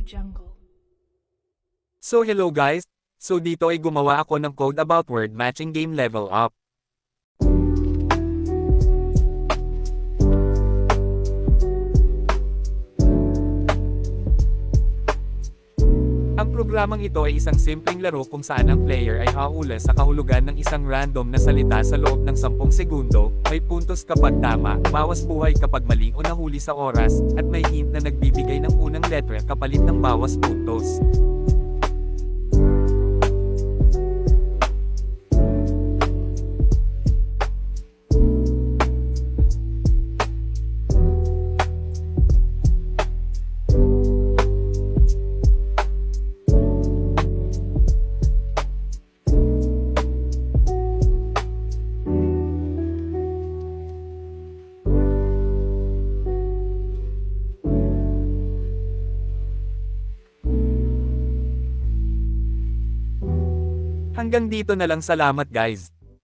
Jungle. So hello guys, so dito ay gumawa ako ng code about word matching game level up. Ang programang ito ay isang simpleng laro kung saan ang player ay hahula sa kahulugan ng isang random na salita sa loob ng 10 segundo, may puntos kapag tama, bawas buhay kapag mali o nahuli sa oras, at may hint na nagbibigay ng unang letra kapalit ng bawas puntos. Hanggang dito na lang, salamat guys.